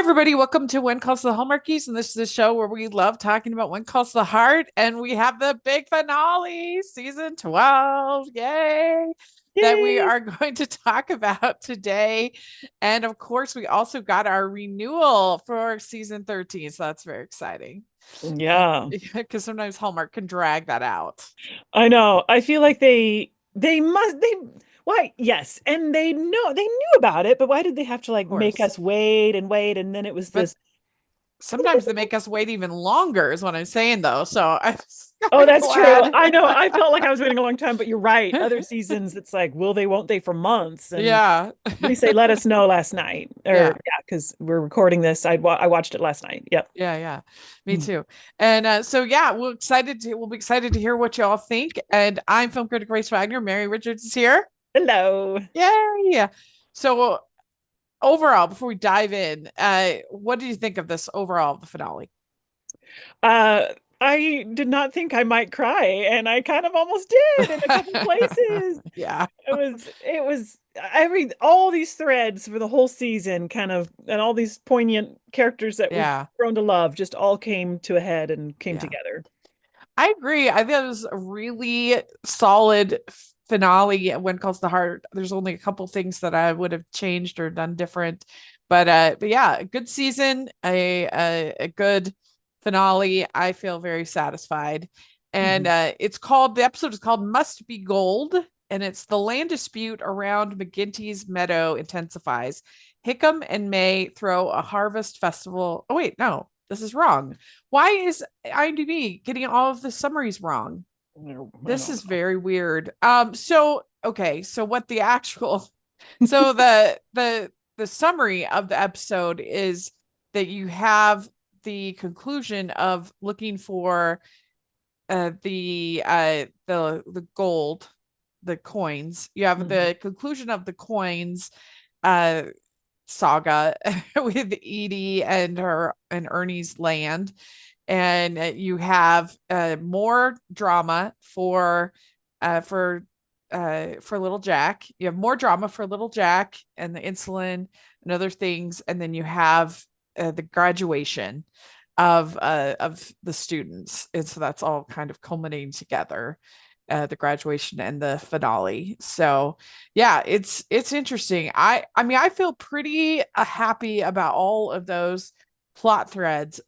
everybody. Welcome to When Calls the Hallmarkies. And this is a show where we love talking about When Calls the Heart. And we have the big finale, season 12. Yay! That we Yay! are going to talk about today. And of course, we also got our renewal for season 13. So that's very exciting. Yeah, Because sometimes Hallmark can drag that out. I know. I feel like they must they why yes, and they knew about it, but why did they have to Of like make course. us wait and wait and then it was But this sometimes they make us wait even longer, is what I'm saying, though. So I'm Oh, kind of that's true. glad. I know. I felt like I was waiting a long time, but you're right. Other seasons it's like will they won't they for months and Yeah. at least they let us know last night or Yeah. yeah, because we're recording this. I watched it last night. Yep. Yeah, yeah, me Mm. too. And so yeah, we'll be excited to hear what y'all think. And I'm film critic Grace Wagner. Mary Richards is here. Hello. Yay! So overall, before we dive in, what did you think of this overall of the finale? Uh, I did not think I might cry, and I kind of almost did in a couple places. Yeah, It was all these threads for the whole season kind of and all these poignant characters that we've yeah, grown to love just all came to a head and came yeah. together. I agree. I think it was a really solid finale. When Calls the Heart, there's only a couple things that I would have changed or done different, but yeah, a good season, a good finale. I feel very satisfied. And Mhm. the episode is called Must Be Gold, and it's the land dispute around McGinty's meadow intensifies. Hickam and May throw a harvest festival. Oh wait, no, this is wrong. Why is IMDb getting all of the summaries wrong? No, I This don't is know. very weird. So okay, so what the actual so the summary of the episode is that you have the conclusion of looking for the gold, the coins. You have Mhm. the conclusion of the coins uh saga with Edie and her and Ernie's land, and you have more drama for little Jack. You have more drama for little Jack and the insulin and other things, and then you have the graduation of the students, and so that's all kind of culminating together. The graduation and the finale. So yeah, it's interesting. I mean, I feel pretty happy about all of those plot threads.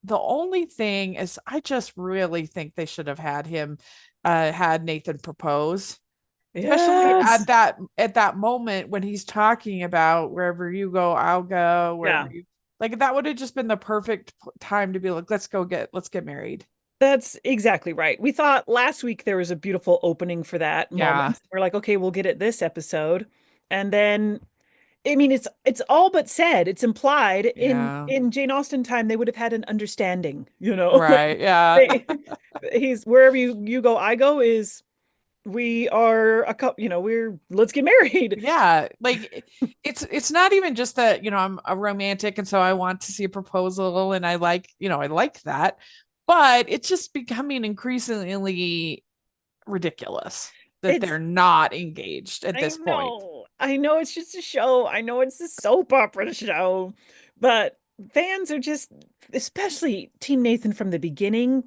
The only thing is I just really think they should have had Nathan propose, especially Yes. at that moment when he's talking about wherever you go I'll go, wherever Yeah. you, like, that would have just been the perfect time to be like, let's get married. That's exactly right. We thought last week there was a beautiful opening for that Yeah, moment. We're like, okay, we'll get it this episode. And then I mean it's all but said. It's implied yeah, in Jane Austen time they would have had an understanding, you know. Like right, yeah. they he's wherever you go, I go is we are a couple, we're let's get married. Yeah, like it's not even just that, I'm a romantic and so I want to see a proposal and I like that, but it's just becoming increasingly ridiculous that It's they're not engaged at I this point. know. I know it's just a show. I know it's a soap opera show, but fans are just, especially Team Nathan from the beginning,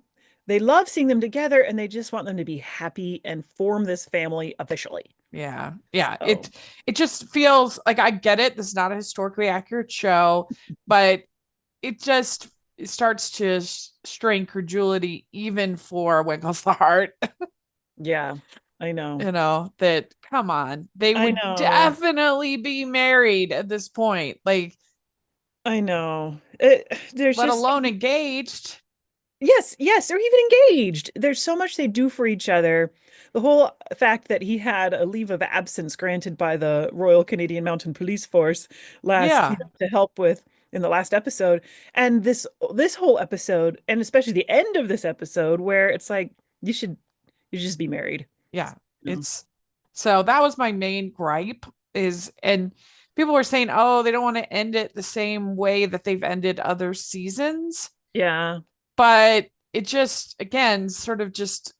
they love seeing them together and they just want them to be happy and form this family officially. Yeah. Yeah. So, It just feels like, I get it. This is not a historically accurate show, but it just it starts to strain credulity even for Winkle's the Heart. yeah, I know. That, come on, they I would know. definitely be married at this point, like, I know. There's let just alone engaged. yes, yes, they're even engaged. There's so much they do for each other. The whole fact that he had a leave of absence granted by the Royal Canadian Mounted Police Force Yeah. to help with in the last episode, and this whole episode, and especially the end of this episode, where it's like you should just be married. Yeah. You know? It's so that was my main gripe is, and people were saying, oh, they don't want to end it the same way that they've ended other seasons, Yeah, but it just, again, sort of just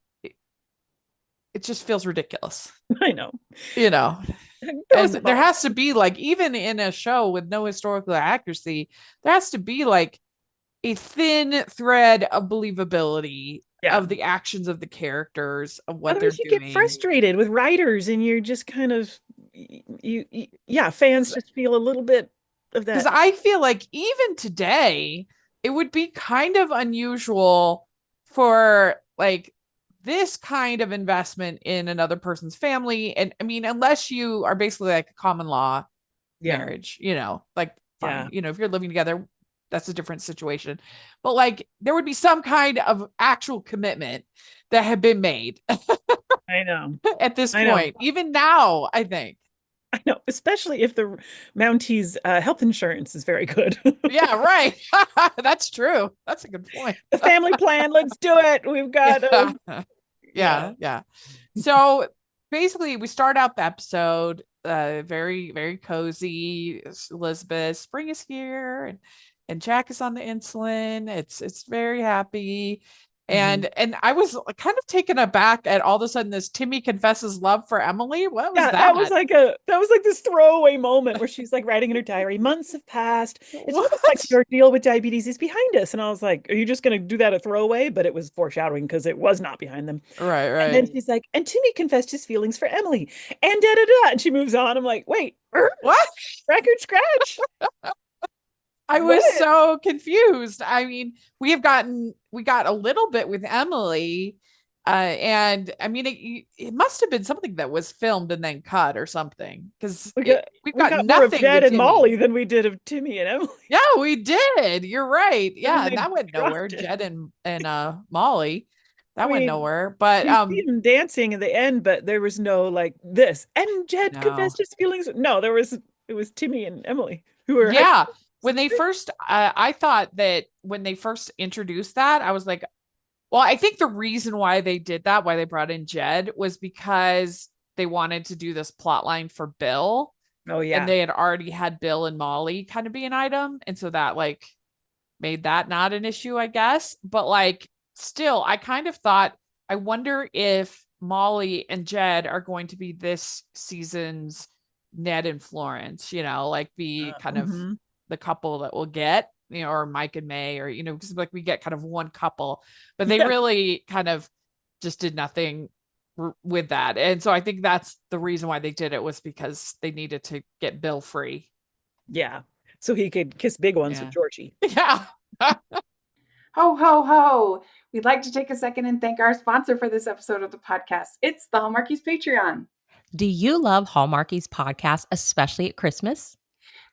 it just feels ridiculous, I know. you know. Throw And some there balls. has to be like, even in a show with no historical accuracy, there has to be like a thin thread of believability Yeah. of the actions of the characters, of what they're Otherwise, you get doing. frustrated with writers, and you're just kind of yeah. Fans just feel a little bit of Because that. I feel like even today, it would be kind of unusual for like this kind of investment in another person's family. And I mean, unless you are basically like a common law Yeah. marriage, like fine, Yeah. if you're living together, that's a different situation. But like there would be some kind of actual commitment that had been made I know. at this I know. point. Even now, I think. I know. Especially if the Mounties' health insurance is very good. Yeah, right. That's true. That's a good point. The family plan. Let's do it. We've got Yeah. yeah. Yeah, yeah. So basically we start out the episode very, very cozy. Elizabeth, spring is here, and Jack is on the insulin. It's very happy. Mhm. And I was kind of taken aback at all of a sudden this Timmy confesses love for Emily. What was Yeah, that was that? like this throwaway moment where she's like writing in her diary, months have passed. It's almost like What? your deal with diabetes is behind us. And I was like, are you just gonna do that a throwaway? But it was foreshadowing because it was not behind them. Right, And then right. she's like, and Timmy confessed his feelings for Emily. And da da da. And she moves on. I'm like, wait, What? record scratch. I What? was so confused. I mean, we got a little bit with Emily, and I mean, it must have been something that was filmed and then cut or something because We got we've we got got more of nothing Jed with and Timmy. Molly than we did of Timmy and Emily. Yeah, we did. You're right. And then Yeah, and they that went nowhere. dropped it. Jed and Molly, I that went mean, nowhere. But we see him dancing in the end, but there was no like this. And Jed no. confessed his feelings. No, it was Timmy and Emily who were hiding. Yeah, when they first, I thought that when they first introduced that, I was like, well, I think the reason why they did that, why they brought in Jed, was because they wanted to do this plot line for Bill, Oh and yeah. they had already had Bill and Molly kind of be an item, and so that like made that not an issue, I guess. But like, still, I kind of thought, I wonder if Molly and Jed are going to be this season's Ned and Florence, like be kind of Mhm. the couple that we'll get, or Mike and May, or, because like we get kind of one couple, but they Yeah. really kind of just did nothing with that. And so I think that's the reason why they did it, was because they needed to get Bill free. Yeah. So he could kiss big ones with Yeah. Georgie. Yeah. Ho, ho, ho. We'd like to take a second and thank our sponsor for this episode of the podcast. It's the Hallmarkies Patreon. Do you love Hallmarkies podcast, especially at Christmas?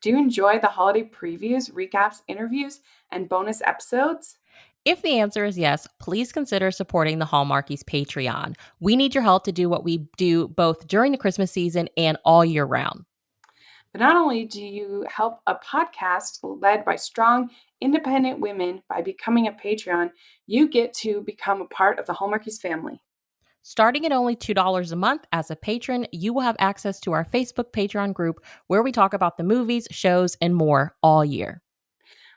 Do you enjoy the holiday previews, recaps, interviews, and bonus episodes? If the answer is yes, please consider supporting the Hallmarkies Patreon. We need your help to do what we do both during the Christmas season and all year round. But not only do you help a podcast led by strong, independent women by becoming a Patreon, you get to become a part of the Hallmarkies family. Starting at only $2 a month as a patron, you will have access to our Facebook Patreon group where we talk about the movies, shows, and more all year.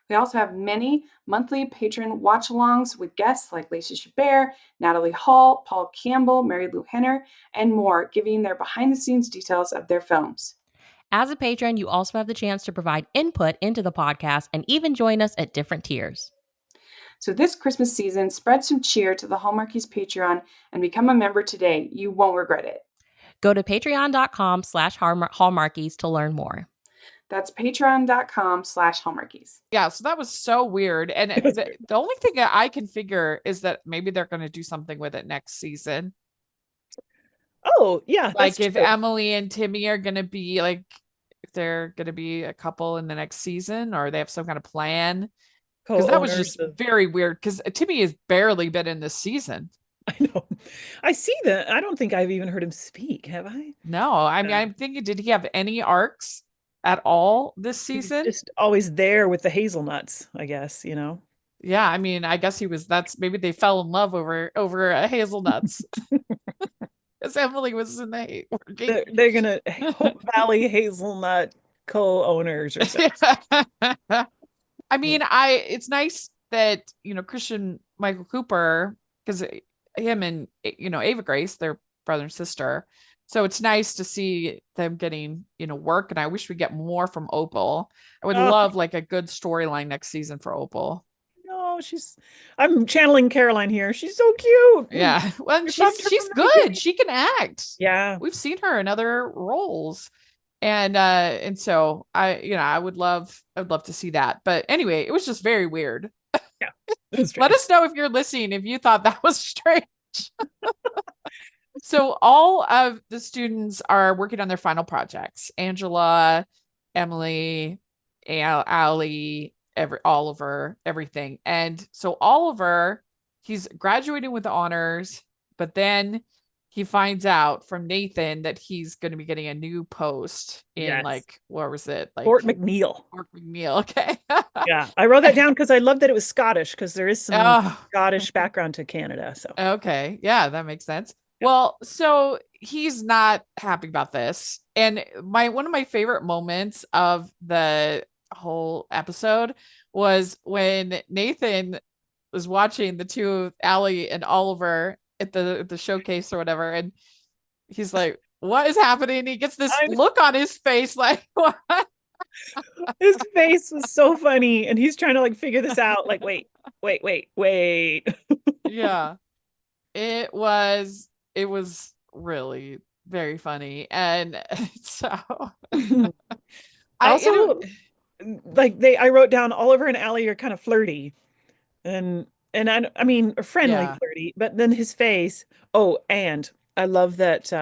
We also have many monthly patron watch-alongs with guests like Lacey Chabert, Natalie Hall, Paul Campbell, Mary Lou Henner, and more, giving their behind-the-scenes details of their films. As a patron, you also have the chance to provide input into the podcast and even join us at different tiers. So this Christmas season, spread some cheer to the Hallmarkies Patreon and become a member today. You won't regret it. Go to patreon.com/hallmarkies to learn more. That's patreon.com/Hallmarkies. Yeah, so that was so weird. And It was the only thing that I can figure is that maybe they're going to do something with it next season. Oh, yeah, that's Like if true. Emily and Timmy are going to be like, if they're going to be a couple in the next season, or they have some kind of plan. Because that was Co-owners just of very weird. Because Timmy has barely been in this season. I know. I see that. I don't think I've even heard him speak, have I? No, I mean, I'm thinking, did he have any arcs at all this He was season? just always there with the hazelnuts, I guess. Yeah, I mean, I guess he was. That's maybe they fell in love over hazelnuts. Because Emily was in the working. They're gonna Hope Valley Hazelnut co-owners or something. I mean, it's nice that Christian Michael Cooper, because him and Ava Grace, they're brother and sister. So it's nice to see them getting, work. And I wish we get more from Opal. I would Oh, love like a good storyline next season for Opal. no, I'm channeling Caroline here. She's so cute. Yeah. Well, and I loved her she's from the good. beginning. She can act. Yeah. We've seen her in other roles. And so I would love to see that. But anyway, it was just very weird. Yeah. That's Let strange. us know if you're listening if you thought that was strange. So all of the students are working on their final projects. Angela, Emily, Allie, Oliver, everything. And so Oliver, he's graduating with honors, but then he finds out from Nathan that he's going to be getting a new post in Yes. like, what was it? Like Fort McNeil. Fort McNeil. Okay. Yeah. I wrote that down because I love that it was Scottish because there is some Oh, Scottish background to Canada. So okay. Yeah, that makes sense. yeah. Well, so he's not happy about this. And one of my favorite moments of the whole episode was when Nathan was watching the two, Allie and Oliver, at the showcase or whatever, and he's like, "What is happening?" He gets this I look on his face like, "What?" His face was so funny, and he's trying to like figure this out. Like, wait. Yeah. It was really very funny. And so I Also, I wrote down Oliver and Allie are kind of flirty, and I mean friendly yeah. flirty, but then his face. Oh, and I love that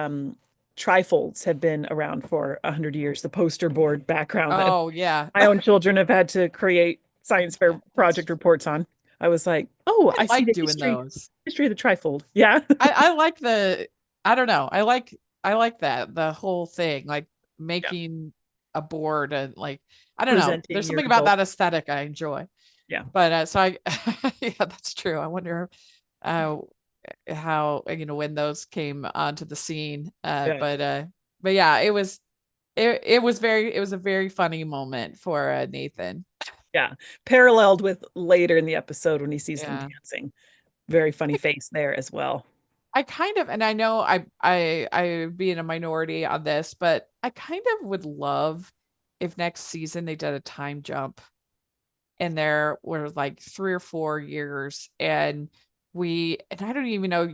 trifolds have been around for 100 years. The poster board background that Oh yeah. my own children have had to create science fair That's project reports on. I was like, oh, I I see like the doing history those. history of the trifold. Yeah. I like I don't know. I like that the whole thing, like Yeah. making a board and like I don't know. Presenting There's your something about result. that aesthetic I enjoy. Yeah. But so I yeah, that's true. I wonder uh how when those came onto the scene. Yeah. But yeah, it was a very funny moment for Nathan. Yeah. Paralleled with later in the episode when he sees them Yeah. dancing. Very funny face there as well. I kind of, and I know I being a minority on this, but I kind of would love if next season they did a time jump and there were like 3 or 4 years and I don't even know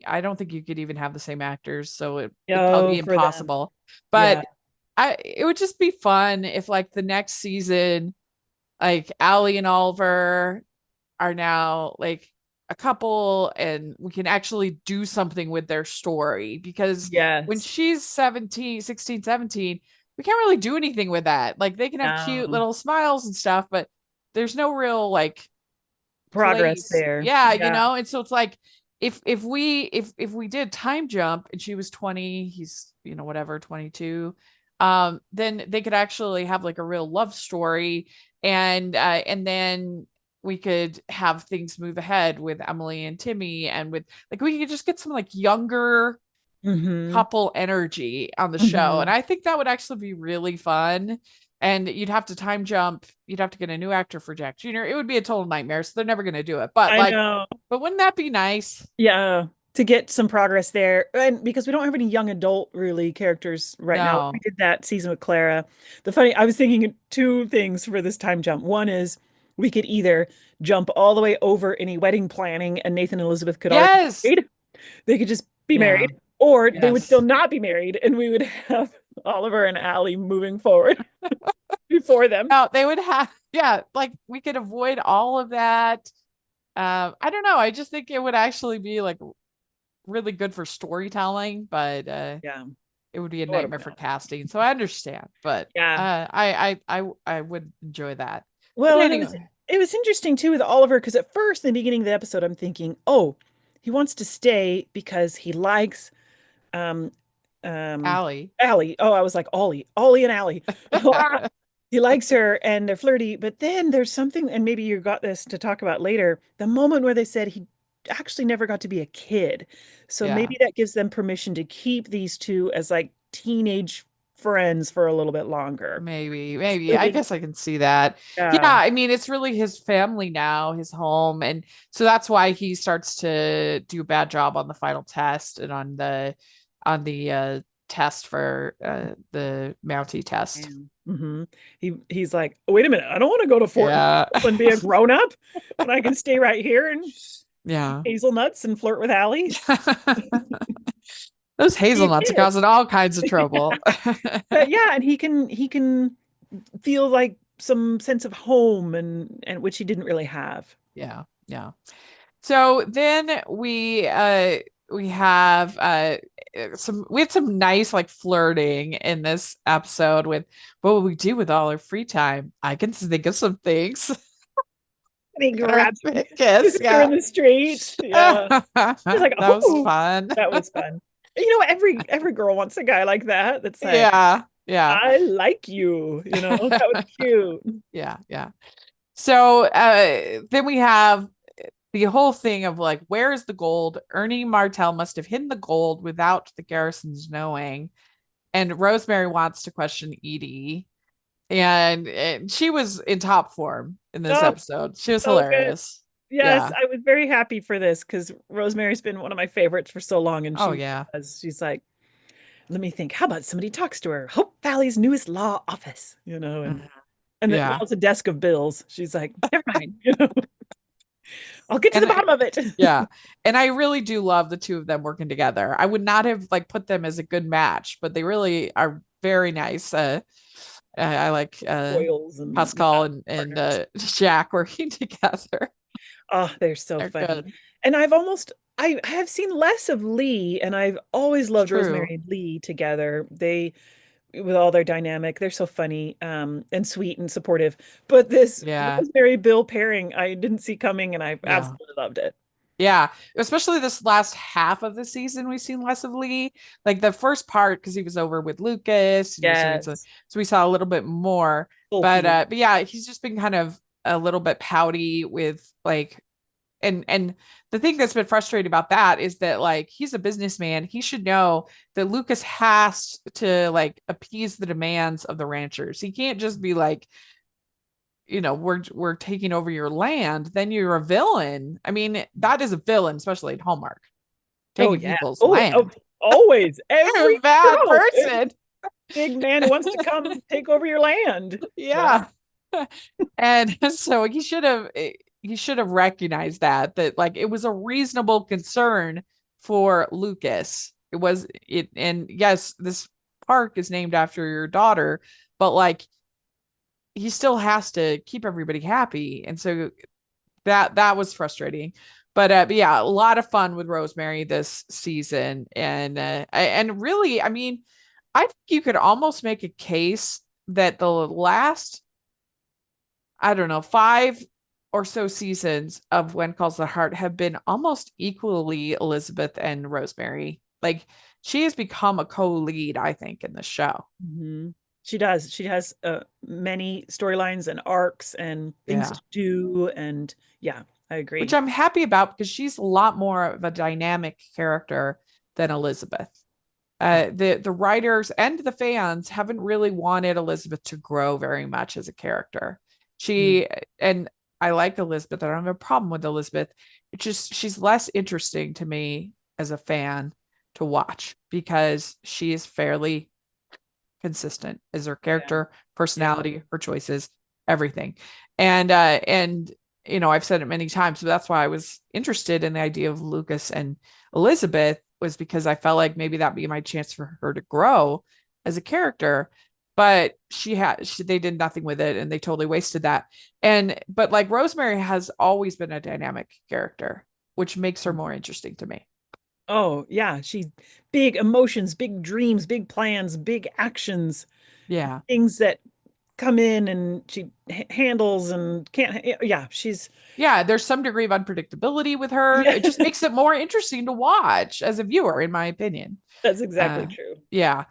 I don't think you could even have the same actors, so it'd probably Oh, be for them. impossible. Yeah. But it would just be fun if like the next season, like Allie and Oliver are now like a couple and we can actually do something with their story because when Yes. she's 17, 16, 17, we can't really do anything with that. Like they can have cute Um, little smiles and stuff, but there's no real like progress place. there. Yeah, Yeah. and so it's like if we did time jump and she was 20, he's whatever 22, then they could actually have like a real love story and then we could have things move ahead with Emily and Timmy and with like we could just get some like younger Hmm. couple energy on the show. And Hmm. I think that would actually be really fun. And you'd have to time jump. You'd have to get a new actor for Jack Jr. It would be a total nightmare. So they're never going to do it. But I like, know. but wouldn't that be nice? Yeah. To get some progress there. And because we don't have any young adult really characters right now. We No. did that season with Clara. I was thinking of two things for this time jump. One is we could either jump all the way over any wedding planning and Nathan and Elizabeth could already be Yes. married. They could just be Yeah. married, or they would still Yes. not be married, and we would have Oliver and Allie moving forward before them. No, they would have, yeah, like we could avoid all of that. I don't know. I just think it would actually be like really good for storytelling, but Yeah. it would be a What do we nightmare for know? casting. So I understand, but Yeah. I would enjoy that. But Well, and anyway, it was interesting too with Oliver because at first in the beginning of the episode I'm thinking, oh, he wants to stay because he likes um um Allie. Allie. Oh, I was like Ollie and Allie. He likes her and they're flirty, but then there's something, and maybe you got this to talk about later, the moment where they said he actually never got to be a kid. So Yeah. maybe that gives them permission to keep these two as like teenage friends for a little bit longer. Maybe. I guess I can see that. Yeah, Yeah. I mean, it's really his family now, his home. And so that's why he starts to do a bad job on the final test and on the test for the Mountie test. Mm-hmm. He's like, wait a minute, I don't want to go to Fort Yeah. and be a grown up when I can stay right here and Yeah. hazelnuts and flirt with Allie. Those He hazelnuts are is. causing all kinds of trouble. But yeah, and he can feel like some sense of home and which he didn't really have. Yeah. Yeah. So then we have we had some nice like flirting in this episode with what would we do with all our free time? I can think of some things. And he grabs Kiss, her yeah. in the street. Yeah. He's like, That was oh, fun. that was fun. Every girl wants a guy like that. That's like, Yeah, yeah, I like you. That was cute. yeah, yeah. So then we have the whole thing of like, where is the gold? Ernie Martell must have hidden the gold without the Garrisons knowing. And Rosemary wants to question Edie. And she was in top form in this Oh, episode. She was so good. hilarious. Yes, Yeah. I was very happy for this because Rosemary's been one of my favorites for so long, and Oh, yeah. she's like, let me think. How about somebody talks to her? Hope Valley's newest law office, Mhm. and then Yeah. well, it's a desk of bills. She's like, never mind, I'll get to the And bottom of it. yeah. And I really do love the two of them working together. I would not have like put them as a good match, but they really are very nice. I like Oils and Pascal and partners. Jack working together. Oh, they're so They're funny. good. And I have seen less of Lee, and I've always loved True. Rosemary and Lee together. They with all their dynamic, they're so funny, and sweet and supportive. But this Yeah. Rosemary Bill pairing, I didn't see coming, and I Yeah. absolutely loved it. Yeah, especially this last half of the season, we've seen less of Lee. Like the first part, because he was over with Lucas, Yes. so we saw a little bit more. Bulky. But yeah, he's just been kind of a little bit pouty with like, and the thing that's been frustrating about that is that like he's a businessman. He should know that Lucas has to like appease the demands of the ranchers. He can't just be like, we're taking over your land, then you're a villain. I mean, that is a villain, especially at Hallmark, Oh taking yeah. people's Oh, land. always. You're a Every bad show. person. Big man who wants to come take over your land. Yeah. Yeah. And so he should have recognized that like it was a reasonable concern for Lucas. And yes, this park is named after your daughter, but like he still has to keep everybody happy. And so that was frustrating. But yeah, a lot of fun with Rosemary this season. And really, I mean, I think you could almost make a case that the last, I don't know, 5 or so seasons of When Calls the Heart have been almost equally Elizabeth and Rosemary. Like she has become a co-lead, I think, in the show. Mhm. She does. She has many storylines and arcs and things Yeah. to do. And yeah, I Which agree. I'm happy about because she's a lot more of a dynamic character than Elizabeth. Oh, The writers and the fans haven't really wanted Elizabeth to grow very much as a character. mm. She and I like Elizabeth. I don't have a problem with Elizabeth. It's just she's less interesting to me as a fan to watch because she is fairly consistent as her Yeah. character, Yeah. personality, her choices, everything. And I've said it many times, so that's why I was interested in the idea of Lucas and Elizabeth was because I felt like maybe that'd be my chance for her to grow as a character. But they did nothing with it and they totally wasted that. But like Rosemary has always been a dynamic character, which makes her more interesting to me. Oh, yeah. She's big emotions, big dreams, big plans, big actions, Yeah. things that come in and handles and can't. Yeah, she's Yeah, there's some degree of unpredictability with her. yeah, It just makes it more interesting to watch as a viewer, in my opinion. that's exactly Uh, true. yeah.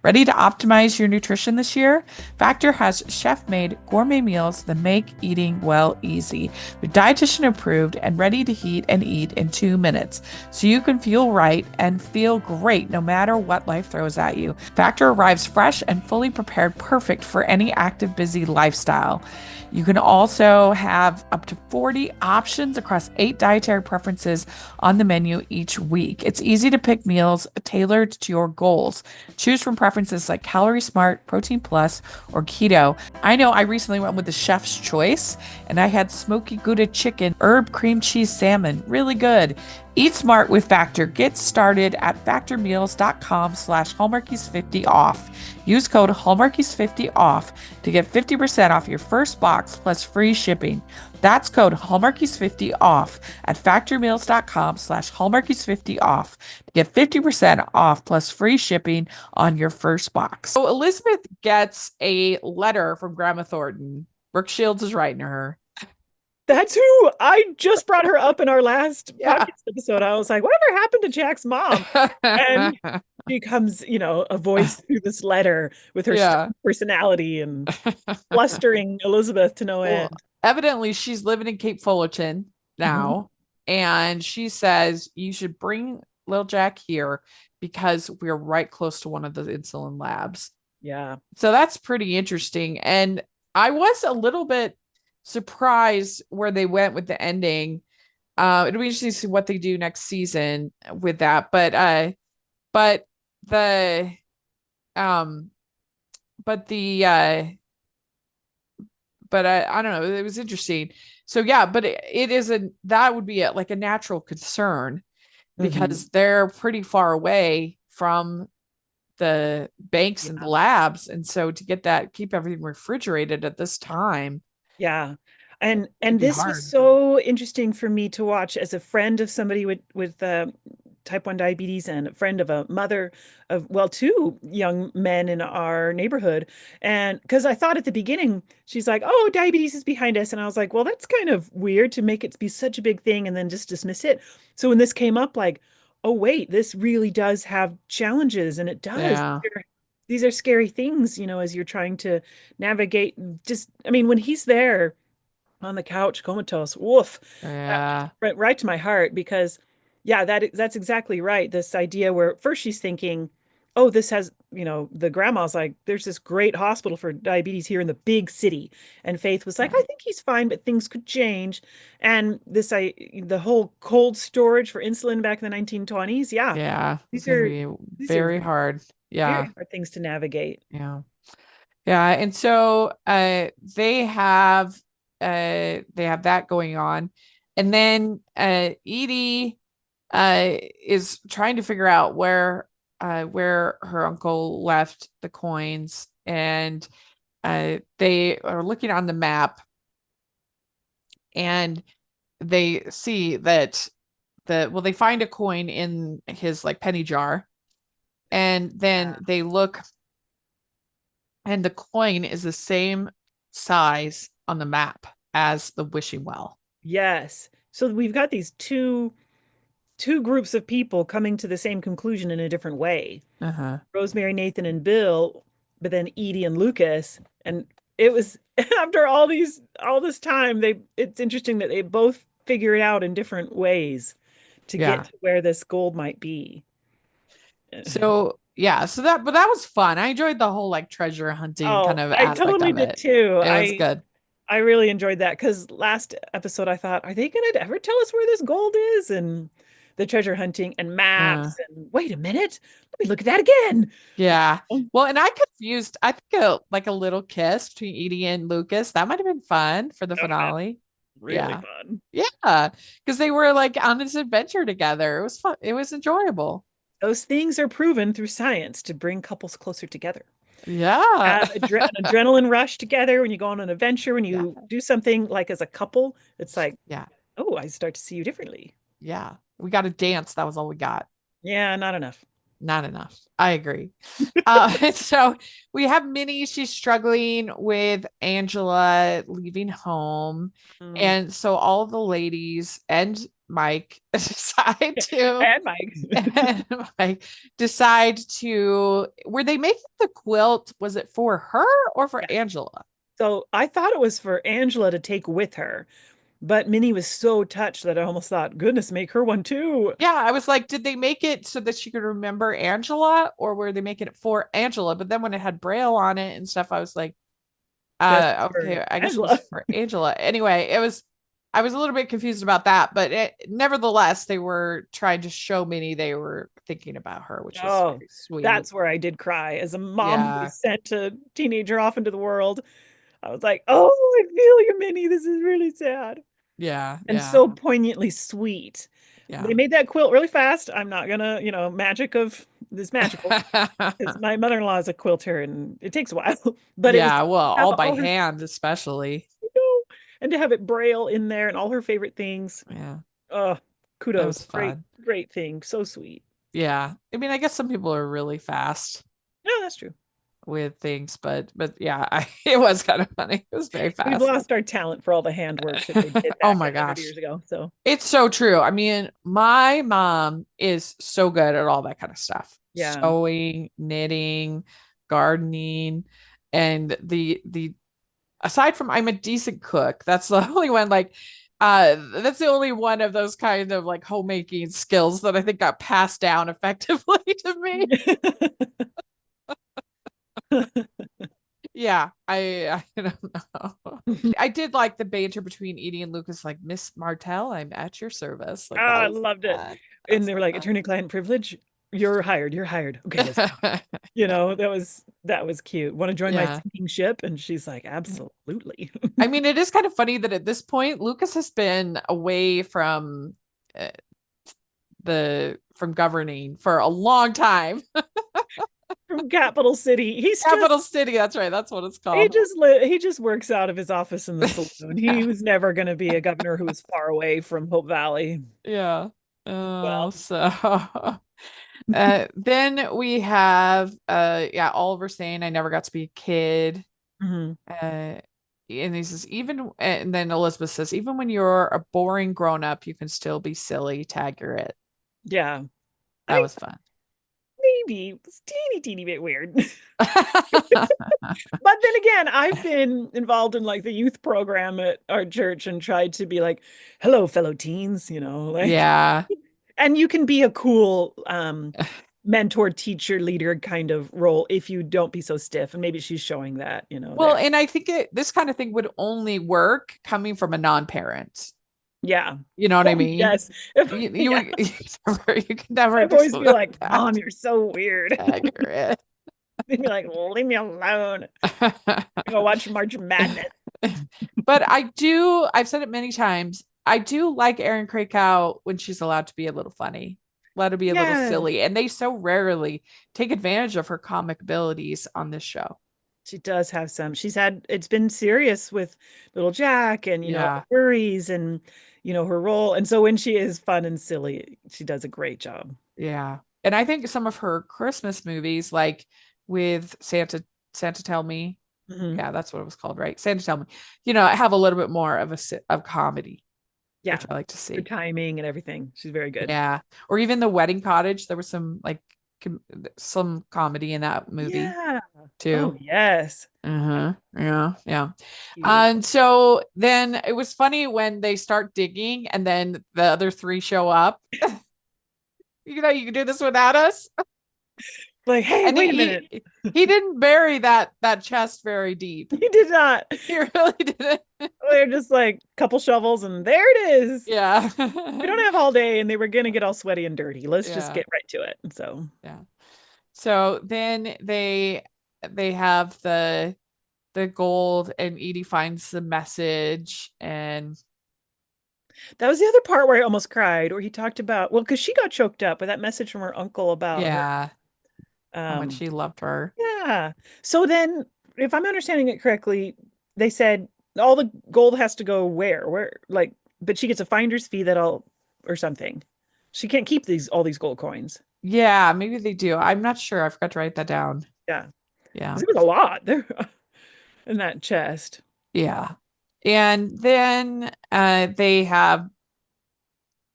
Ready to optimize your nutrition this year? Factor has chef made gourmet meals that make eating well easy. They're dietitian approved and ready to heat and eat in 2 minutes. So you can feel right and feel great no matter what life throws at you. Factor arrives fresh and fully prepared, perfect for any active, busy lifestyle. You can also have up to 40 options across 8 dietary preferences on the menu each week. It's easy to pick meals tailored to your goals. Choose from preferences like Calorie Smart, Protein Plus, or Keto. I know I recently went with the chef's choice and I had smoky Gouda chicken, herb cream cheese salmon. Really good. Eat smart with Factor. Get started at factormeals.com/hallmarkies50 off. Use code hallmarkies50 off to get 50% off your first box plus free shipping. That's code hallmarkies50 off at factormeals.com/hallmarkies50 off to get 50% off plus free shipping on your first box. So Elizabeth gets a letter from Grandma Thornton. Brooke Shields is writing to her. That's who I just brought her up in our last Yeah. podcast episode. I was like, whatever happened to Jack's mom? And she comes, a voice through this letter with her Yeah. personality and blustering Elizabeth to no Well, end. evidently she's living in Cape Fullerton Mhm. now, and she says you should bring Lil Jack here because we're right close to one of the insulin labs. Yeah. So that's pretty interesting. And I was a little bit surprised where they went with the ending. It'll be interesting to see what they do next season with that. But the um but the but I don't know, it was interesting. So yeah, but it is that would be like a natural concern Mhm. because they're pretty far away from the banks and the Yeah. labs, and so to get that, keep everything refrigerated at this time Yeah. would And be this was hard. so interesting for me to watch as a friend of somebody with type 1 diabetes and a friend of a mother of, well, two young men in our neighborhood. And because I thought at the beginning, she's like, oh, diabetes is behind us. And I was like, well, that's kind of weird to make it be such a big thing and then just dismiss it. So when this came up, like, oh, wait, this really does have challenges. And it does. Yeah, These are scary things, as you're trying to navigate. Just, I mean, when he's there on the couch comatose, woof, that yeah, went right to my heart because yeah, that's exactly right. This idea where first she's thinking, oh, this has, the grandma's like, there's this great hospital for diabetes here in the big city. And Faith was like, I right. think he's fine, but things could change. And the whole cold storage for insulin back in the 1920s, yeah, Yeah, it's these gonna are be these are very hard. very Yeah, hard things to navigate. yeah, yeah. And so they have that going on, and then Edie is trying to figure out where her uncle left the coins, and they are looking on the map, and they see that they find a coin in his like penny jar, and then Yeah. they look, and the coin is the same size on the map as the wishing well. Yes. So we've got these two groups of people coming to the same conclusion in a different way. Uh-huh. Rosemary, Nathan, and Bill, but then Edie and Lucas. And it was after all this time, it's interesting that they both figure it out in different ways to get Yeah. to where this gold might be. So yeah, but that was fun. I enjoyed the whole like treasure hunting kind Oh, of I aspect totally of did it. too. It was good. I really enjoyed that because last episode I thought, are they going to ever tell us where this gold is? And the treasure hunting and Uh, maps. And wait a minute, let me look at that again. yeah. Oh, Well, and I think like a little kiss between Edie and Lucas, that might have been fun for the that would have finale. been really Yeah. fun. Yeah. Because they were like on this adventure together. It was fun. It was enjoyable. Those things are proven through science to bring couples closer together. Yeah. Have an adrenaline rush together when you go on an adventure, when Yeah. you do something like as a couple, it's like, Yeah. oh, I start to see you differently. Yeah. We got to dance. That was all we got. Yeah, not enough. not enough. I agree. So we have Minnie. She's struggling with Angela leaving home. Mm. And so all the ladies and Mike decide to And Mike. and Mike decide to were they making the quilt? Was it for her or for Yeah. Angela? So I thought it was for Angela to take with her, but Minnie was so touched that I almost thought, goodness, make her one too. Yeah, I was like, did they make it so that she could remember Angela, or were they making it for Angela? But then when it had Braille on it and stuff, I was like, Guess for okay, I guess it was Angela. for Angela. Anyway, I was a little bit confused about that, but nevertheless, they were trying to show Minnie they were thinking about her, which was Oh, very sweet. that's where I did cry as a mom who Yeah, sent a teenager off into the world. I was like, oh, I feel you, Minnie. This is really sad yeah, and yeah, so poignantly sweet. They yeah. made that quilt really fast. I'm not gonna, magic of this magical because my mother-in-law is a quilter and it takes a while, but it was Yeah, well, have all by all her, hand, especially. and to have it braille in there and all her favorite things. Yeah, Oh, that kudos. was Great, fun. great thing. So sweet. Yeah, I mean, I guess some people are really fast No, that's true. with things, but yeah, it was kind of funny. It was very We've fast. lost our talent for all the handwork that they did Oh back my 100 gosh. years ago. So It's so true. I mean, my mom is so good at all that kind of stuff. yeah. Sewing, knitting, gardening, and the aside from I'm a decent cook, that's the only one that's the only one of those kind of like homemaking skills that I think got passed down effectively to me. Yeah, I don't know. I did like the banter between Edie and Lucas, like Miss Martell, I'm at your service. Oh, Like that I was loved it. fun. That And was they were like, fun. attorney-client privilege. You're hired. You're hired. Okay, let's go. That was cute. Want to join my Yeah. sinking ship? And she's like, absolutely. I mean, it is kind of funny that at this point, Lucas has been away from uh, the from governing for a long time. From Capital City. Capital City, that's right. That's what it's He called. just he just works out of his office in the saloon. Yeah. He was never going to be a governor who was far away from Hope Valley. Yeah. Well, Oh, so then we have yeah, Oliver saying I never got to be a kid. mhm. Uh and he says even and then Elizabeth says even when you're a boring grown up, you can still be silly, Taggart. Yeah. That I was fun. maybe it's teeny bit weird. But then again, I've been involved in like the youth program at our church and tried to be like, hello, fellow teens, like, Yeah. and you can be a cool mentor, teacher, leader kind of role if you don't be so stiff. And maybe she's showing that, Well, there. and I think this kind of thing would only work coming from a non-parent. Yeah. You know what I Oh, mean? yes. You, Yeah. you can never I'd always be disclose like, that. Mom, you're so weird. Accurate. They'd be like, leave me alone. Go watch March Madness. But I've said it many times, I do like Erin Krakow when she's allowed to be a little funny, allowed to be a little Yeah. silly. And they so rarely take advantage of her comic abilities on this show. She does have some. It's been serious with little Jack and, Yeah. worries and, her role. And so when she is fun and silly, she does a great job. Yeah. And I think some of her Christmas movies, like with Santa Tell Me, Mhm. yeah, that's what it was called, right? Santa Tell Me, have a little bit more of of comedy, Yeah. which I like to Her see. timing and everything. She's very good. Yeah. Or even The Wedding Cottage, there was some some comedy in that movie Yeah. Oh, too. yes. Uh-huh. Yeah, yeah. Cute. And so then it was funny when they start digging and then the other three show up. You can do this without us. Like, hey, And wait a minute. he didn't bury that chest very deep. He did not. He really didn't. They're just like couple shovels and there it is. Yeah. We don't have all day and they were going to get all sweaty and dirty. Let's just Yeah. get right to it. So, Yeah. So then they have the gold and Edie finds the message and that was the other part where I almost cried, where he talked about, well, because she got choked up with that message from her uncle about her. yeah, how much she loved her. Yeah. So then, if I'm understanding it correctly, they said all the gold has to go where? Where, like, but she gets a finder's fee or something. She can't keep all these gold coins. Yeah, maybe they do. I'm not sure. I forgot to write that down. Yeah. Yeah. 'Cause it was a lot there in that chest. Yeah. And then they have,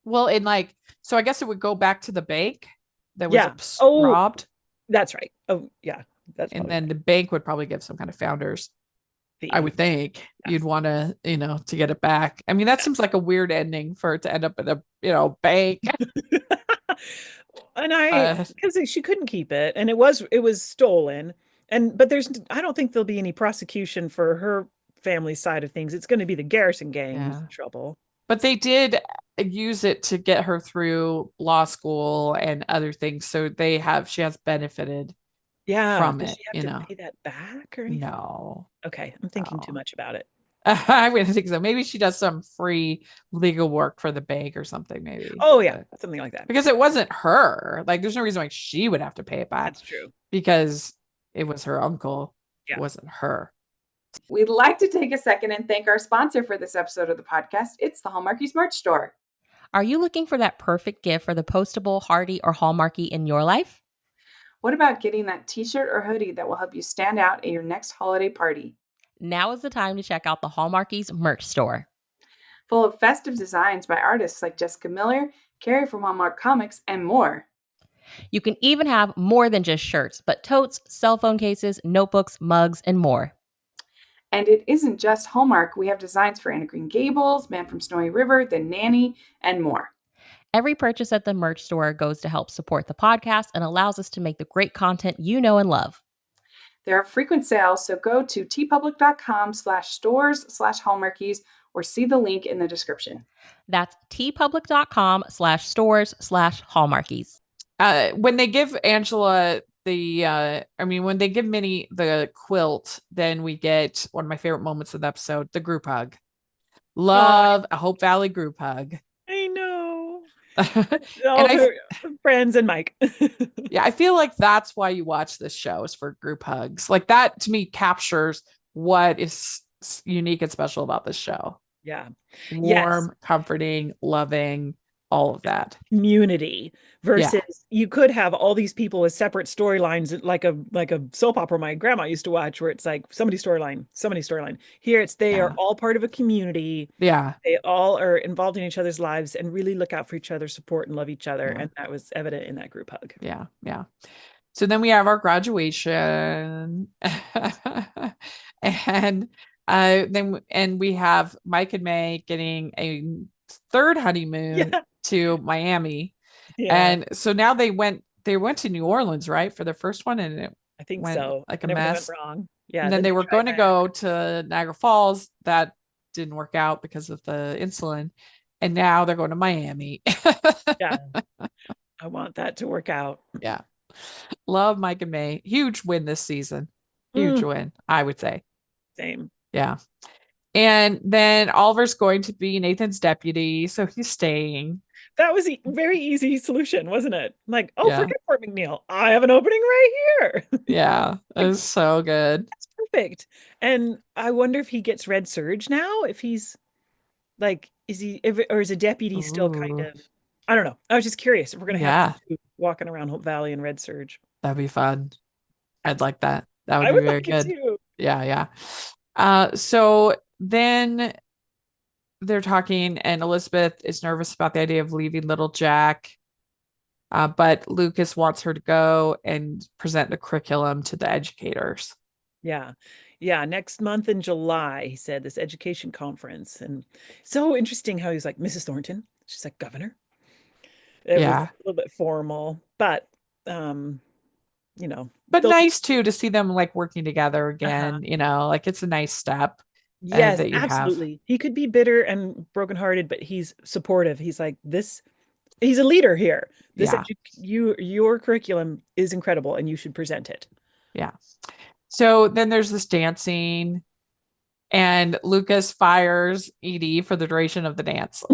well, in like, so I guess it would go back to the bank that was Yeah. Oh, robbed. that's right. Oh, yeah. That's And probably then right. the bank would probably give some kind of founders. I Fee. would think Yeah. you'd want to, to get it back. I mean, that seems like a weird ending for it to end up in a, bank. And But because she couldn't keep it, and it was stolen. But I don't think there'll be any prosecution for her family side of things. It's going to be the Garrison gang who's yeah. in trouble. But they did use it to get her through law school and other things. So she has benefited Yeah. from Does it, she have to pay that back or anything? No, Okay, I'm thinking too no. much about it. I wouldn't think so. Maybe she does some free legal work for the bank or something, maybe. Oh yeah, But something like that. because it wasn't her, like there's no reason why she would have to pay it back That's true. because it was her uncle. Yeah. It wasn't her. We'd like to take a second and thank our sponsor for this episode of the podcast. It's the Hallmarkies merch store. Are you looking for that perfect gift for the postable, hardy, or Hallmarky in your life? What about getting that t-shirt or hoodie that will help you stand out at your next holiday party? Now is the time to check out the Hallmarkies merch store. Full of festive designs by artists like Jessica Miller, Carrie from Hallmark Comics, and more. You can even have more than just shirts, but totes, cell phone cases, notebooks, mugs, and more. And it isn't just Hallmark. We have designs for Anna Green Gables, Man from Snowy River, The Nanny, and more. Every purchase at the merch store goes to help support the podcast and allows us to make the great content you know and love. There are frequent sales, so go to tpublic.com/stores/hallmarkies or see the link in the description. That's tpublic.com/stores/hallmarkies. When they give Angela when they give Minnie the quilt, then we get one of my favorite moments of the episode, the group hug. Love a Hope Valley group hug. I know. And All her friends and Mike. Yeah, I feel like that's why you watch this show is for group hugs. Like that to me captures what is unique and special about this show. Yeah. Warm, comforting, loving, all of that. Community versus you could have all these people with separate storylines like a soap opera my grandma used to watch where it's like somebody's storyline. Here they are all part of a community. Yeah. They all are involved in each other's lives and really look out for each other, support and love each other. And that was evident in that group hug. Yeah. Yeah. So then we have our graduation. and we have Mike and May getting a third honeymoon to Miami. Yeah. And so now they went to New Orleans, right? For their first one. And I think so. Like a mess. Went wrong. Yeah. And then they were going to go to Niagara Falls. That didn't work out because of the insulin. And now they're going to Miami. Yeah. I want that to work out. Yeah. Love Mike and May. Huge win this season. Huge win, I would say. Same. Yeah. And then Oliver's going to be Nathan's deputy, so he's staying. That was a very easy solution, wasn't it? Like, forget Fort McNeil. I have an opening right here. Yeah, it was so good. That's perfect. And I wonder if he gets Red Surge now. If he's like, or is a deputy still kind of? I don't know. I was just curious if we're gonna have to walking around Hope Valley and Red Surge. That'd be fun. I'd like that. That would be very good. Too. Yeah. So then they're talking, and Elizabeth is nervous about the idea of leaving little Jack. But Lucas wants her to go and present the curriculum to the educators. Yeah. Next month in July, he said, this education conference. And so interesting how he's like, Mrs. Thornton. She's like, Governor. It was a little bit formal, but but nice too to see them like working together again. Like it's a nice step. Yes, absolutely. He could be bitter and brokenhearted, but he's supportive. He's like this. He's a leader here. Your curriculum is incredible, and you should present it. Yeah. So then there's this dancing, and Lucas fires Edie for the duration of the dance.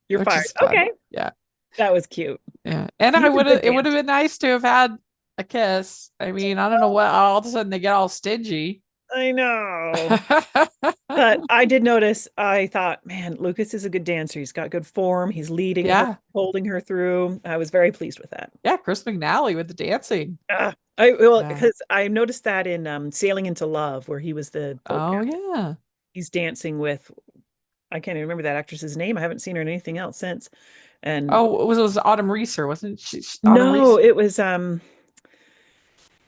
You're fired. Okay. Yeah. That was cute. Yeah. And it would have been nice to have had a kiss. I mean, I don't know what all of a sudden they get all stingy. I know. But I did notice, I thought, man, Lucas is a good dancer. He's got good form. He's leading her, Yeah. holding her through. I was very pleased with that. Yeah, Chris McNally with the dancing. Well, Yeah. because I noticed that in Sailing into Love, where he was the boat Oh captain. yeah. He's dancing with, I can't even remember that actress's name. I haven't seen her in anything else since. And Oh, it was Autumn Reeser, wasn't she? Autumn no, Reeser. it was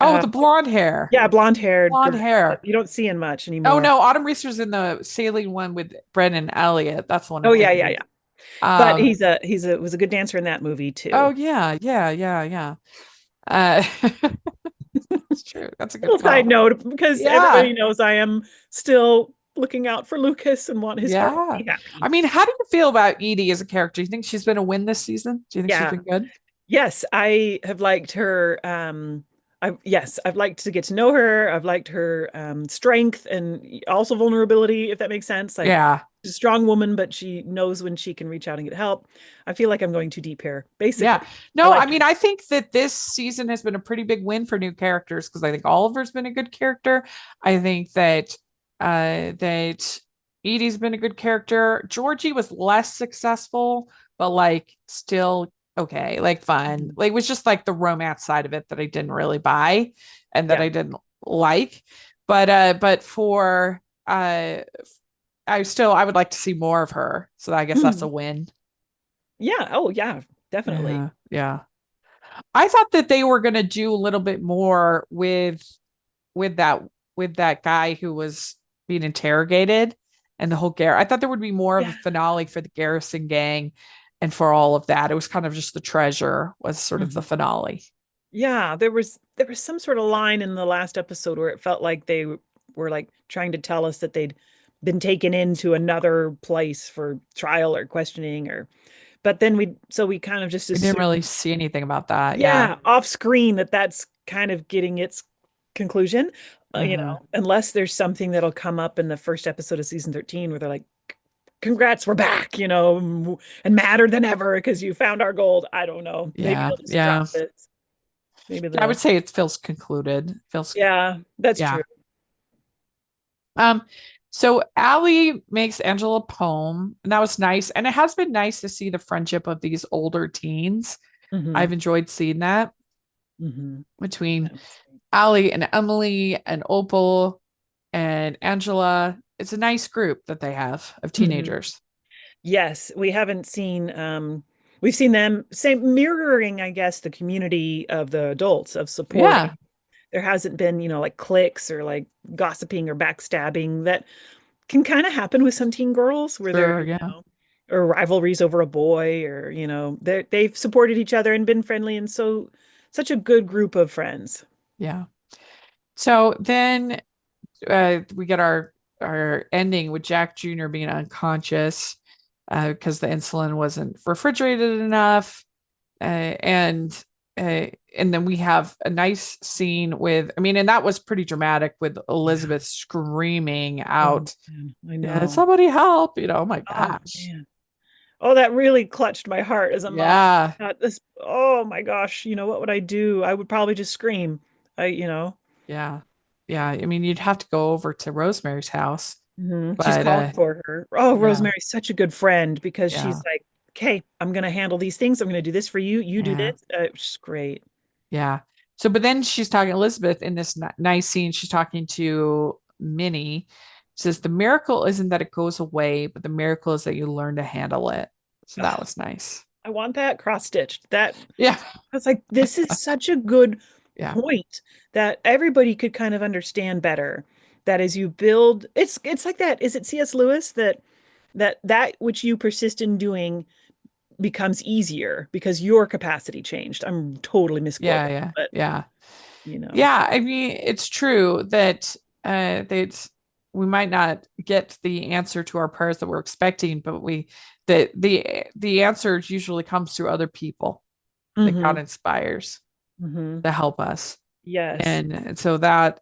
Oh, uh the blonde hair. yeah, blonde-haired Blonde girl that hair. you don't see in much Oh anymore. no, Autumn Reeser's in the sailing one with Brennan Elliott. That's the one Oh I'm yeah, thinking yeah, of. yeah. But Um, he's a was a good dancer in that movie oh too. yeah, yeah, yeah, yeah. Uh, that's true. That's a good Little side call. note, because Yeah, everybody knows I am still looking out for Lucas and want his heart to yeah. be happy. I mean, how do you feel about Edie as a character? Do you think she's been a win this season? Do you think she's Yeah. been good? Yes, I have liked her. I've liked to get to know her. I've liked her strength and also vulnerability, if that makes sense. Like Yeah, she's a strong woman, but she knows when she can reach out and get help. I feel like I'm going too deep here. yeah. Basically, I No, I like mean, her. I think that this season has been a pretty big win for new characters because I think Oliver's been a good character. I think that Edie's been a good character. Georgie was less successful, but like still okay, like fun. Mhm. Like it was just like the romance side of it that I didn't really buy and that Yeah. I didn't like. But for I would like to see more of her. So I guess that's a win. Yeah. Oh, yeah. Definitely. Yeah, yeah. I thought that they were going to do a little bit more with that with that guy who was being interrogated and the whole I thought there would be more of a Yeah. finale for the Garrison gang and for all of that. It was kind of just the treasure was sort of the Mhm. finale. Yeah, there was some sort of line in the last episode where it felt like they were like trying to tell us that they'd been taken into another place for trial or questioning or but then we kind of just We didn't assume, really see anything about that. Yeah. yeah, off screen that that's kind of getting its conclusion. Uh-huh. Unless there's something that'll come up in the first episode of season 13 where they're like, congrats, we're back, and madder than ever because you found our gold. I don't know. Maybe Yeah. they'll just drop Yeah. it. Maybe I would they'll, say it feels concluded. Feels yeah, that's yeah. true. Um, so Allie makes Angela a poem, and that was nice. And it has been nice to see the friendship of these older teens. Hmm. I've enjoyed seeing that Hmm. between Allie and Emily and Opal and Angela. It's a nice group that they have of Hmm. teenagers. Yes, we've seen them same mirroring, I guess, the community of the adults of supporting. Yeah, There hasn't been, like cliques or like gossiping or backstabbing that can kind of happen with some teen girls where they're, sure. Yeah, or rivalries over a boy or, they've supported each other and been friendly and such a good group of friends. yeah. So then we get our ending with Jack Jr. being unconscious because the insulin wasn't refrigerated enough. And and then we have a nice scene with, I mean, and that was pretty dramatic with Yeah. Elizabeth screaming Oh, out, man, I yeah, know. somebody help, oh my Oh, gosh. man. Oh, that really clutched my heart as a mom. Yeah, Oh my gosh, what would I do? I would probably just scream. I, you know, yeah, yeah. I mean, you'd have to go over to Rosemary's house, She's but calling for her. Oh, yeah, Rosemary's such a good friend because she's yeah, like, okay, I'm gonna handle these things. I'm gonna do this for you. You do yeah, this. She's great. yeah. So, but then she's talking Elizabeth in this nice scene. She's talking to Minnie. Says the miracle isn't that it goes away, but the miracle is that you learn to handle it. So that Oh, was nice. I want that cross-stitched. That Yeah, I was like, this is such a good yeah, point that everybody could kind of understand better. That as you build, it's like that. Is it C.S. Lewis that which you persist in doing becomes easier because your capacity changed. I'm totally yeah, misquoting, yeah, but yeah. you know. Yeah, I mean, it's true that that we might not get the answer to our prayers that we're expecting, but the answer usually comes through other people that God Hmm. inspires Hmm. to help us. Yes. And so that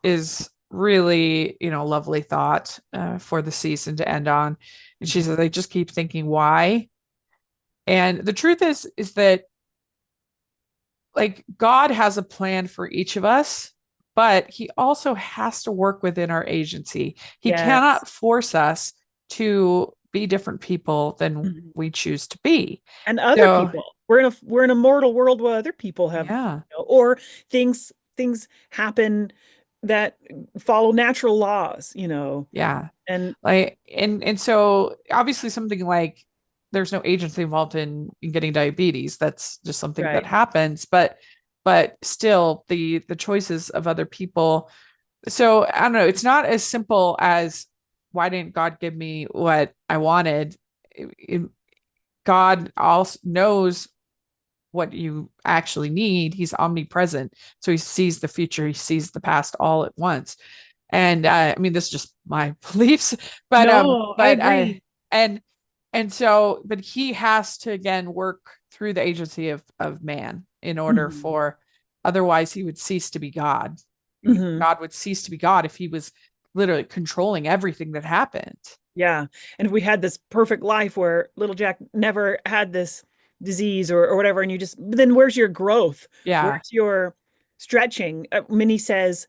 is really, lovely thought for the season to end on. And she Mhm. says, I just keep thinking why. And the truth is that like God has a plan for each of us, but he also has to work within our agency. He Yes. cannot force us to be different people than Mhm. we choose to be. And other So, people. We're in a mortal world where other people have, yeah, or things happen that follow natural laws, yeah. and Like, and so obviously something like there's no agency involved in getting diabetes. That's just something that right. happens, but still the choices of other people. So I don't know, it's not as simple as why didn't God give me what I wanted? God also knows what you actually need. He's omnipresent. So he sees the future, he sees the past all at once. And I mean, this is just my beliefs, No, I but agree. and so, but he has to again work through the agency of man in order Mhm. for, otherwise he would cease to be God. Mhm. God would cease to be God if he was literally controlling everything that happened. Yeah. And if we had this perfect life where little Jack never had this disease or whatever, and then where's your growth? Yeah, Where's your stretching? Minnie says,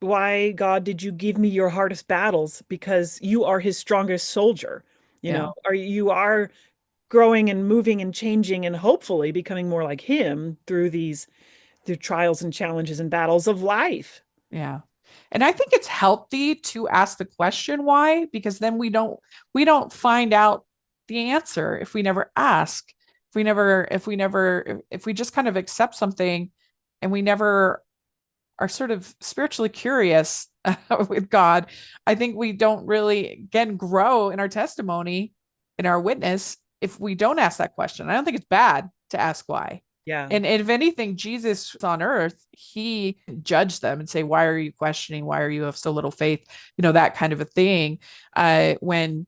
why, God, did you give me your hardest battles? Because you are his strongest soldier. yeah, You are growing and moving and changing and hopefully becoming more like him through trials and challenges and battles of life. yeah. And I think it's healthy to ask the question why, because then we don't find out the answer if we never ask. If we just kind of accept something and we never are sort of spiritually curious with God, I think we don't really again grow in our testimony, in our witness, if we don't ask that question. I don't think it's bad to ask why. Yeah. And if anything, Jesus on earth, he judged them and say, why are you questioning? Why are you of so little faith? That kind of a thing. When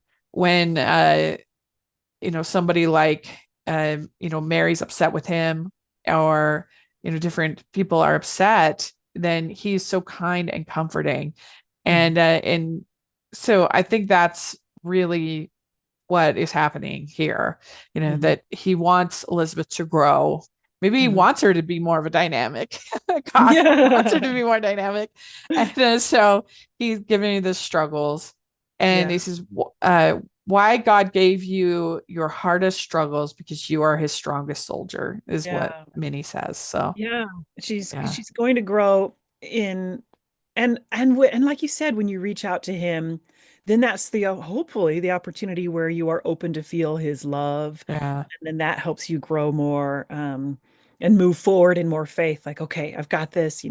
somebody like, Mary's upset with him, or, different people are upset, then he's so kind and comforting. Mhm. And so I think that's really what is happening here, Mhm. that he wants Elizabeth to grow. Maybe he Mhm. wants her to be more of a dynamic. God wants her Yeah. to be more dynamic. And so he's giving me the struggles. And Yeah. he says, why God gave you your hardest struggles, because you are his strongest soldier, is what Yeah. Minnie says. So, Yeah. She's yeah, she's going to grow in and like you said, when you reach out to him, then that's hopefully the opportunity where you are open to feel his love, yeah, and then that helps you grow more, and move forward in more faith. Like, okay, I've got this,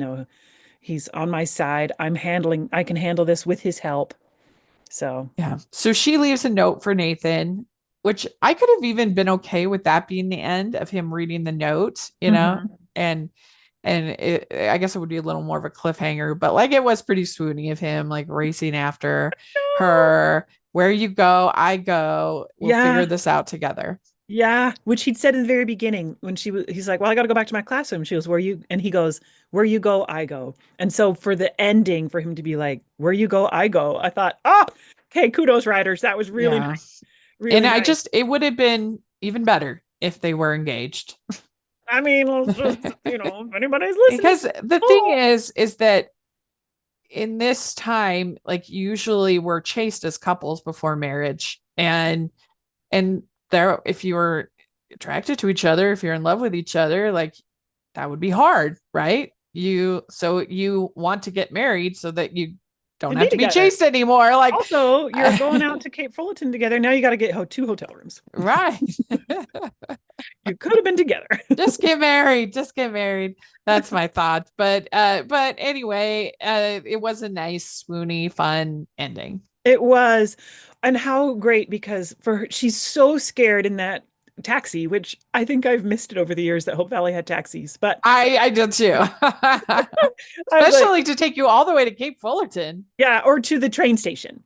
he's on my side. I can handle this with his help. So, yeah. So she leaves a note for Nathan, which I could have even been okay with that being the end of him reading the note, mhm. and I guess it would be a little more of a cliffhanger, but like it was pretty swoony of him, like racing after her. Where you go, I go. We'll Yeah. figure this out together. Yeah, which he'd said in the very beginning when he's like, "Well, I got to go back to my classroom." She goes, "Where you?" And he goes, "Where you go, I go." And so for the ending, for him to be like, "Where you go, I go," I thought, "Oh, okay, kudos, writers. That was really Yeah. nice, And really nice." it would have been even better if they were engaged. I mean, let's just, if anybody's listening, Because the thing oh, is that in this time, like usually we're chaste as couples before marriage. And there, if you were attracted to each other, if you're in love with each other, like that would be hard, right? You want to get married so that you don't and be have to be together. chaste anymore. Like, Also, you're going out to Cape Fullerton together. Now you got to get 2 hotel rooms. right. You could have been together. Just get married. Just get married. That's my thought. But anyway, it was a nice, swoony, fun ending. It was. And how great, because for her, she's so scared in that taxi, which I think I've missed it over the years that Hope Valley had taxis. But I did too. I was like, Especially to take you all the way to Cape Fullerton. yeah, or to the train station.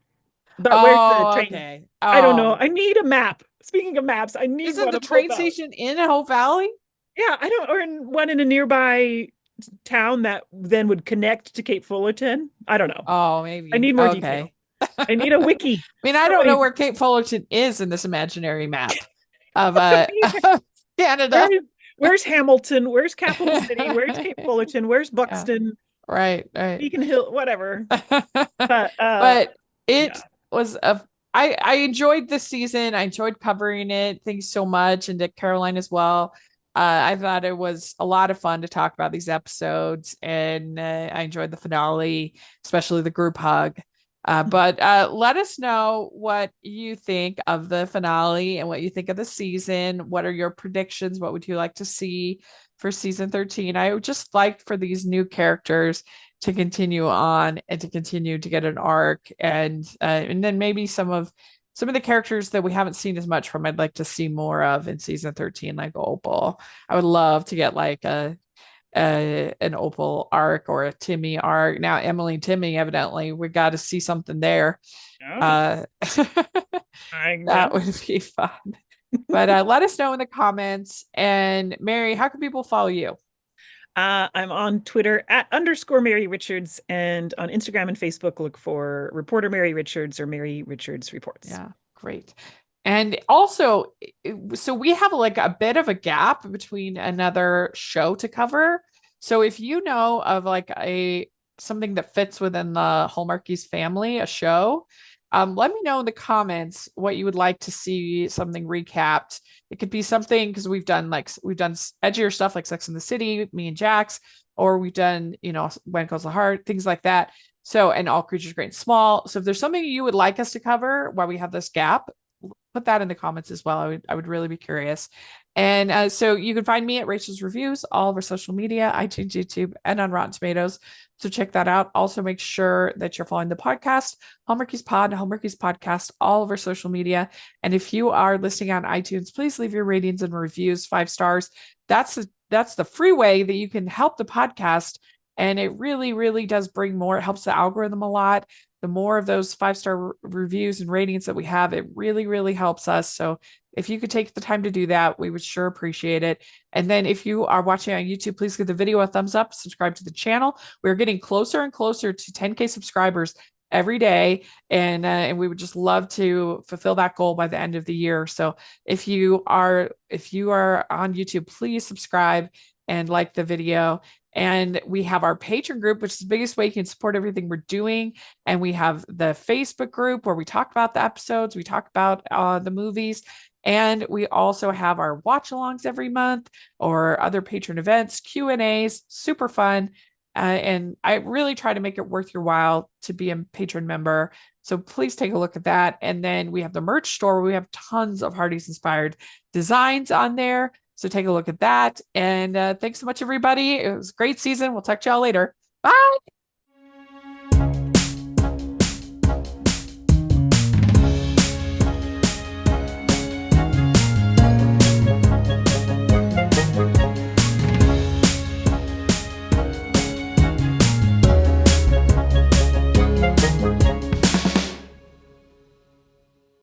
But where's the Oh, train? okay. I don't know. Oh, I need a map. Speaking of maps, I need isn't one the of Hope train Valley. station in Hope Valley? Yeah, I don't, one in a nearby town that then would connect to Cape Fullerton. I don't know. Oh, I maybe. need more detail. Okay. I need a wiki. Mean, I don't know Somebody, where Cape Fullerton is in this imaginary map of where Canada. where's Hamilton? Where's Capital City? Where's Cape Fullerton? Where's Yeah. Buxton? Right. Beacon Hill, whatever. But But yeah. it was I enjoyed this season. I enjoyed covering it. Thanks so much. And to Caroline as well. I thought it was a lot of fun to talk about these episodes, and I enjoyed the finale, especially the group hug. But let us know what you think of the finale and what you think of the season. What are your predictions? What would you like to see for season 13? I would just like for these new characters to continue on and to continue to get an arc, and then maybe some of the characters that we haven't seen as much from, I'd like to see more of in season 13, like Opal. I would love to get like an Opal arc or a Timmy arc. Now Emily and Timmy, evidently, we got to see something there. Oh, Uh, yeah. that would be fun. But let us know in the comments. And Mary, how can people follow you? I'm on Twitter at _, Mary Richards, and on Instagram and Facebook, look for reporter Mary Richards or Mary Richards Reports. Yeah, great. And also, so we have like a bit of a gap between another show to cover. So if you know of like a something that fits within the Hallmarkies family, a show, let me know in the comments what you would like to see something recapped. It could be something because we've done edgier stuff like Sex in the City, me and Jax, or we've done, When It Goes the Heart, things like that. So, and All Creatures Great and Small. So if there's something you would like us to cover while we have this gap, put that in the comments as well. I would really be curious. And so you can find me at Rachel's Reviews, all over social media, iTunes, YouTube, and on Rotten Tomatoes. So check that out. Also, make sure that you're following the podcast, Hallmarkies Pod, Hallmarkies Podcast, all over social media. And if you are listening on iTunes, please leave your ratings and reviews 5 stars. That's the free way that you can help the podcast. And it really, really does bring more. It helps the algorithm a lot. The more of those 5-star reviews and ratings that we have, it really, really helps us. So if you could take the time to do that, we would sure appreciate it. And then if you are watching on YouTube, please give the video a thumbs up, subscribe to the channel. We're getting closer and closer to 10K subscribers every day. And we would just love to fulfill that goal by the end of the year. So if you are on YouTube, please subscribe and like the video. And we have our Patreon group, which is the biggest way you can support everything we're doing. And we have the Facebook group where we talk about the episodes, we talk about the movies. And we also have our watch-alongs every month or other patron events, Q&As, super fun. And I really try to make it worth your while to be a patron member. So please take a look at that. And then we have the merch store where we have tons of Hardy's inspired designs on there. So take a look at that. And thanks so much, everybody. It was a great season. We'll talk to y'all later. Bye.